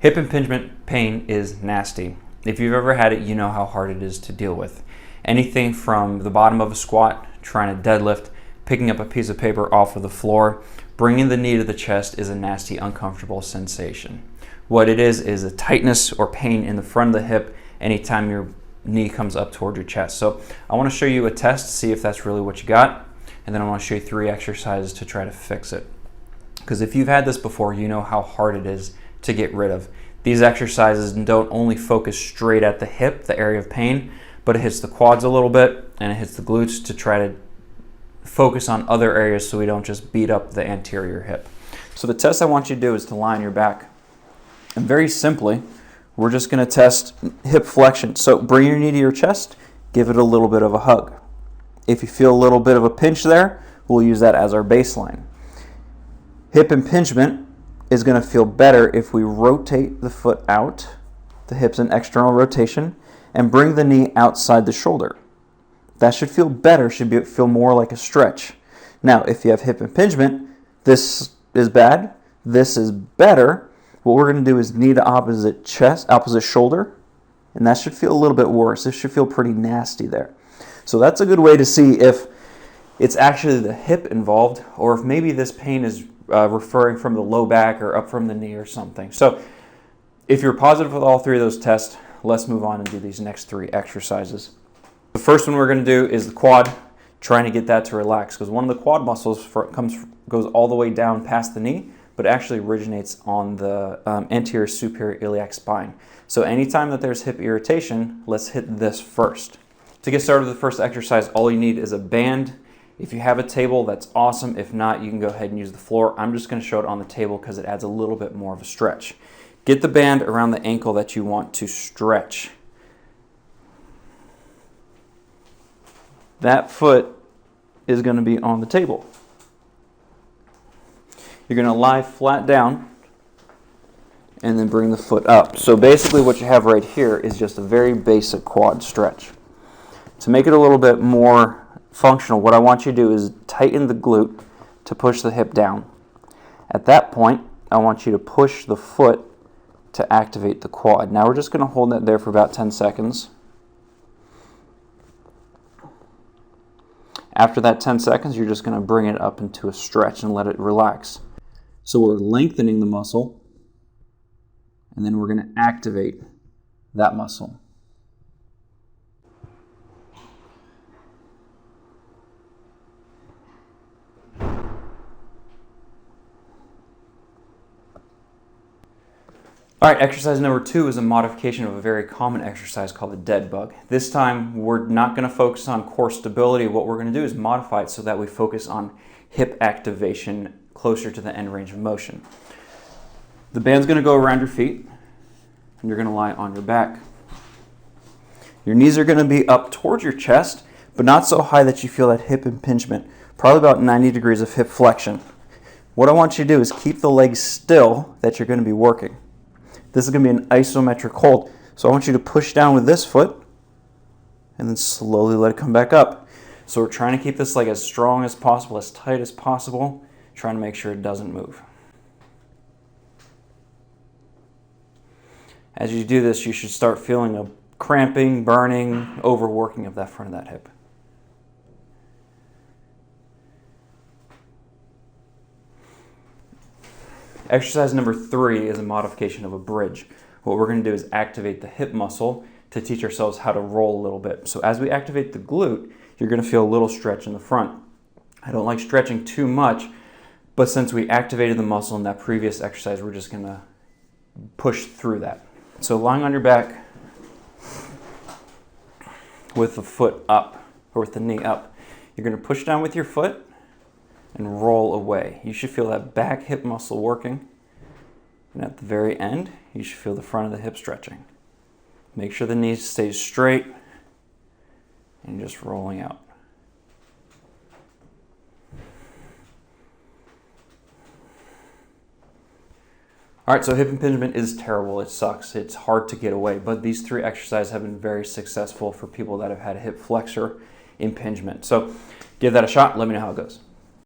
Hip impingement pain is nasty. If you've ever had it, you know how hard it is to deal with. Anything from the bottom of a squat, trying to deadlift, picking up a piece of paper off of the floor, bringing the knee to the chest is a nasty, uncomfortable sensation. What it is a tightness or pain in the front of the hip anytime your knee comes up toward your chest. So I want to show you a test to see if that's really what you got, and then I want to show you 3 exercises to try to fix it. Because if you've had this before, you know how hard it is to get rid of. These exercises don't only focus straight at the hip, the area of pain, but it hits the quads a little bit and it hits the glutes to try to focus on other areas so we don't just beat up the anterior hip. So the test I want you to do is to lie on your back. And very simply, we're just going to test hip flexion. So bring your knee to your chest, give it a little bit of a hug. If you feel a little bit of a pinch there, we'll use that as our baseline. Hip impingement is going to feel better if we rotate the foot out, the hips in external rotation, and bring the knee outside the shoulder. That should feel better, feel more like a stretch. Now, if you have hip impingement, this is bad, this is better. What we're going to do is knee to opposite chest, opposite shoulder, and that should feel a little bit worse. This should feel pretty nasty there. So that's a good way to see if it's actually the hip involved, or if maybe this pain is referring from the low back or up from the knee or something. So if you're positive with all 3 of those tests, let's move on and do these next 3 exercises. The first one we're going to do is the quad, trying to get that to relax, because one of the quad muscles goes all the way down past the knee, but actually originates on the anterior superior iliac spine. So anytime that there's hip irritation, let's hit this first. To get started with the first exercise, all you need is a band. If you have a table, that's awesome. If not, you can go ahead and use the floor. I'm just going to show it on the table because it adds a little bit more of a stretch. Get the band around the ankle that you want to stretch. That foot is going to be on the table. You're going to lie flat down and then bring the foot up. So basically what you have right here is just a very basic quad stretch. To make it a little bit more functional, what I want you to do is tighten the glute to push the hip down. At that point, I want you to push the foot to activate the quad. Now we're just going to hold that there for about 10 seconds. After that 10 seconds, you're just going to bring it up into a stretch and let it relax. So we're lengthening the muscle, and then we're going to activate that muscle. All right, exercise number 2 is a modification of a very common exercise called the dead bug. This time, we're not going to focus on core stability. What we're going to do is modify it so that we focus on hip activation closer to the end range of motion. The band's going to go around your feet, and you're going to lie on your back. Your knees are going to be up towards your chest, but not so high that you feel that hip impingement, probably about 90 degrees of hip flexion. What I want you to do is keep the legs still that you're going to be working. This is going to be an isometric hold. So I want you to push down with this foot and then slowly let it come back up. So we're trying to keep this leg as strong as possible, as tight as possible, trying to make sure it doesn't move. As you do this, you should start feeling a cramping, burning, overworking of that front of that hip. Exercise number 3 is a modification of a bridge. What we're going to do is activate the hip muscle to teach ourselves how to roll a little bit. So as we activate the glute, you're going to feel a little stretch in the front. I don't like stretching too much, but since we activated the muscle in that previous exercise, we're just going to push through that. So lying on your back with the foot up, or with the knee up, you're going to push down with your foot and roll away. You should feel that back hip muscle working. And at the very end, you should feel the front of the hip stretching. Make sure the knee stays straight and just rolling out. All right, so hip impingement is terrible. It sucks. It's hard to get away, but these 3 exercises have been very successful for people that have had hip flexor impingement. So give that a shot. Let me know how it goes.